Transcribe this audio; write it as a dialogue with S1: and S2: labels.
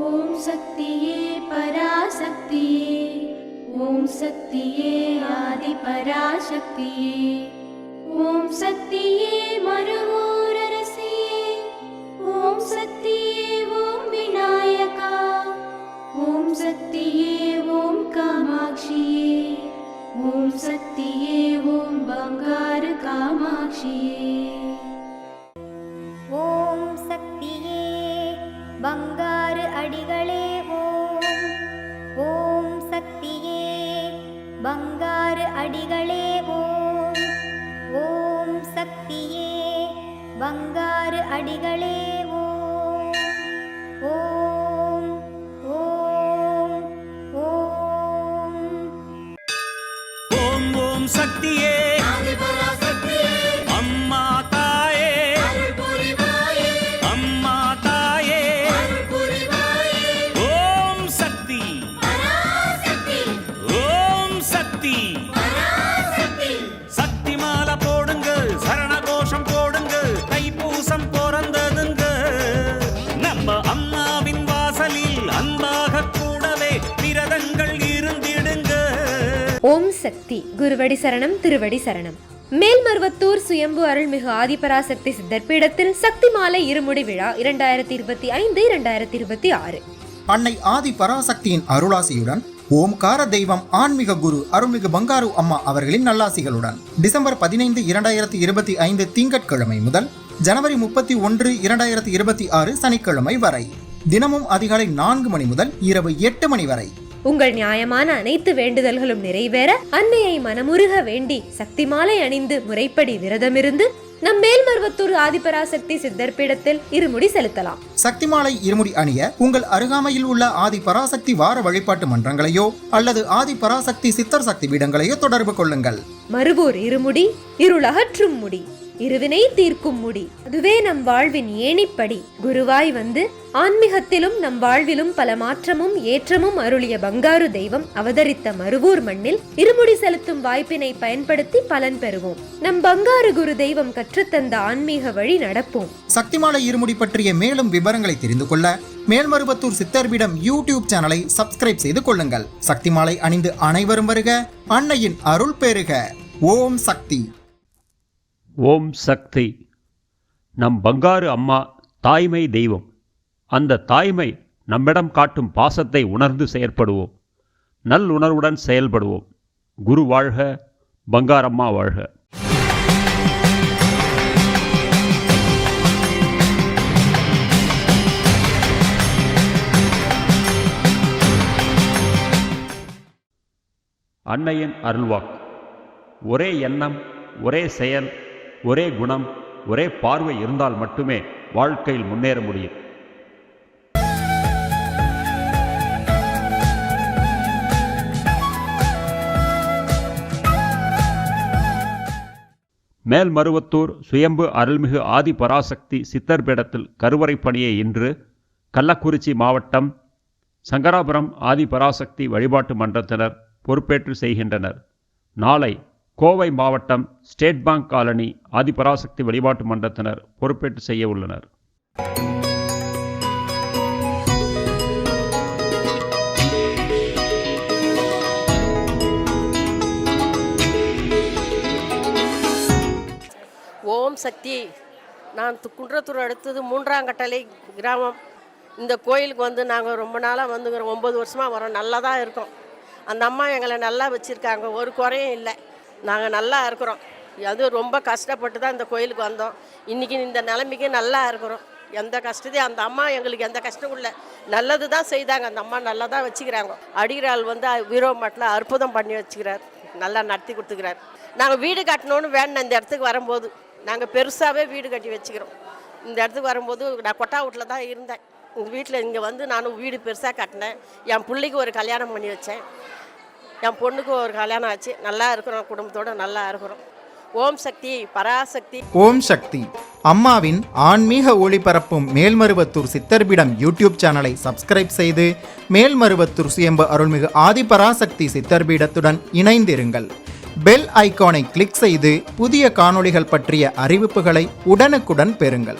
S1: ஓம் சக்தியே பராசக்தியே, ஓம் சக்தியே ஆதி பராசக்தியே, ஓம் சக்தியே மருவூரரசியே, ஓம் சக்தியே ஓம் விநாயகா, ஓம் சக்தியே ஓம் காமாட்சியே, ஓம் சக்தியே ஓம் பங்காரு காமாட்சியே.
S2: ஓம் சக்தியே பங்காரு அடிகளே ஓம், ஓம் சக்தியே பங்காரு அடிகளே ஓம், ஓம் சக்தியே பங்காரு அடிகளே ஓம், ஓம் ஓம் ஓம்.
S3: ஓம் ஓம் சக்தியே அம்மா தாயே, அம்மா தாயே, ஓம் சக்தி, ஓம் சக்தி, சக்தி மாலை போடுங்க, சரண கோஷம் போடுங்க, தைப்பூசம் பிறந்ததுங்க, நம்ம அம்மாவின் வாசலில் அன்பாக கூடவே விரதங்கள் இருந்திடுங்க.
S4: ஓம் சக்தி. குருவடி சரணம், திருவடி சரணம். மேல்மருவத்தூர் சுயம்பு அருள்மிகு ஆதிபராசக்தி சித்தர் பீடத்தில் சக்தி மாலை இருமுடி விழா 2025-2026.
S5: அன்னை ஆதி பராசக்தியின் அருளாசியுடன் ஓம்கார தெய்வம் ஆன்மீக குரு அருள்மிகு பங்காரு அம்மா அவர்களின் நல்லாசிகளுடன் டிசம்பர் 15, 2025 திங்கட்கிழமை முதல் ஜனவரி 31, 2026 சனிக்கிழமை வரை தினமும் அதிகாலை 4 மணி முதல் இரவு 8 மணி வரை
S4: உங்கள் நியாயமான அனைத்து வேண்டுதல்களும் நிறைவேற அன்னையை மனமுருக வேண்டி சக்தி மாலை அணிந்து முறைப்படி விரதமிருந்து நம் மேல்மருவத்தூர் ஆதிபராசக்தி சித்தர் பீடத்தில் இருமுடி செலுத்தலாம்.
S5: சக்தி மாலை இருமுடி அணிய உங்கள் அருகாமையில் உள்ள ஆதி பராசக்தி வார வழிபாட்டு மன்றங்களையோ அல்லது ஆதி பராசக்தி சித்தர் சக்தி பீடங்களையோ தொடர்பு கொள்ளுங்கள்.
S4: மறுவூர் இருமுடி இருளகற்றும் முடி, இருவினை தீர்க்கும் முடி, அதுவே நம் வாழ்வின் ஏணிப்படி. குருவாய் வந்து ஆன்மீகத்திலும் நம் வாழ்விலும் பல மாற்றமும் ஏற்றமும் அருளிய பங்காரு தெய்வம் அவதரித்த மருவூர் மண்ணில் இருமுடி செலுத்தும் வாய்ப்பினை பயன்படுத்தி பலன் பெறுவோம். நம் பங்காரு குரு தெய்வம் கற்றுத்தந்த ஆன்மீக வழி நடப்போம்.
S5: சக்திமாலை இருமுடி பற்றிய மேலும் விவரங்களை தெரிந்து கொள்ள மேல்மருவத்தூர் சித்தர்பீடம் யூடியூப் சேனலை சப்ஸ்கிரைப் செய்து கொள்ளுங்கள். சக்திமாலை அணிந்து அனைவரும் வருக, அன்னையின் அருள் பெறுக. ஓம் சக்தி.
S6: ஓம் சக்தி. நம் பங்காரு அம்மா தாய்மை தெய்வம். அந்த தாய்மை நம்மிடம் காட்டும் பாசத்தை உணர்ந்து செயற்படுவோம். நல்லுணர்வுடன் செயல்படுவோம். குரு வாழ்க, பங்காரம்மா வாழ்க. அன்னையின் அருள்வாக்கு. ஒரே எண்ணம், ஒரே செயல், ஒரே குணம், ஒரே பார்வை இருந்தால் மட்டுமே வாழ்க்கையில் முன்னேற முடியும். மேல்மருவத்தூர் சுயம்பு அருள்மிகு ஆதி பராசக்தி சித்தர் பீடத்தில் கருவறை பணியை இன்று கள்ளக்குறிச்சி மாவட்டம் சங்கராபுரம் ஆதி பராசக்தி வழிபாட்டு மன்றத்தினர் பொறுப்பேற்று செய்கின்றனர். நாளை கோவை மாவட்டம் ஸ்டேட் பேங்க் காலனி ஆதிபராசக்தி வழிபாட்டு மன்றத்தினர் பொறுப்பேற்று செய்ய உள்ளனர்.
S7: ஓம் சக்தி. நான் குன்றத்தூர் அடுத்தது 3ஆம் கட்டளை கிராமம். இந்த கோயிலுக்கு வந்து நாங்கள் ரொம்ப நாளாக வந்துக்கிறோம். 9 வருஷமாக வரோம். நல்லா தான் இருக்கோம். அந்த அம்மா எங்களை நல்லா வச்சுருக்காங்க. ஒரு குறையும் இல்லை. நாங்கள் நல்லா இருக்கிறோம். அது ரொம்ப கஷ்டப்பட்டு தான் இந்த கோயிலுக்கு வந்தோம். இன்றைக்கி இந்த நிலைமைக்கு நல்லா இருக்கிறோம். எந்த கஷ்டத்தையும் அந்த அம்மா எங்களுக்கு எந்த கஷ்டம் இல்லை, நல்லது தான் செய்தாங்க. அந்த அம்மா நல்லா தான் வச்சுக்கிறாங்க. அடிகிறாள் வந்து வீரோமாட்டில் அற்புதம் பண்ணி வச்சுக்கிறார், நல்லா நடத்தி கொடுத்துக்கிறார். நாங்கள் வீடு கட்டணும்னு வேணும். இந்த இடத்துக்கு வரும்போது நாங்கள் பெருசாகவே வீடு கட்டி வச்சுக்கிறோம். இந்த இடத்துக்கு வரும்போது நான் கொட்டா வீட்டில் தான் இருந்தேன். இந்த வீட்டில் இங்கே வந்து நானும் வீடு பெருசாக கட்டினேன். என் பிள்ளைக்கு ஒரு கல்யாணம் பண்ணி வச்சேன். என் பொண்ணுக்கு ஒரு கல்யாணம் ஆச்சு. நல்லா இருக்கிறோம், குடும்பத்தோடு நல்லா இருக்கிறோம். ஓம் சக்தி பராசக்தி.
S5: ஓம் சக்தி. அம்மாவின் ஆன்மீக ஒளிபரப்பும் மேல்மருவத்தூர் சித்தர்பீடம் யூடியூப் சேனலை சப்ஸ்கிரைப் செய்து மேல்மருவத்தூர் சுயம்பு அருள்மிகு ஆதிபராசக்தி சித்தர்பீடத்துடன் இணைந்திருங்கள். பெல் ஐகானை கிளிக் செய்து புதிய காணொளிகள் பற்றிய அறிவிப்புகளை உடனுக்குடன் பெறுங்கள்.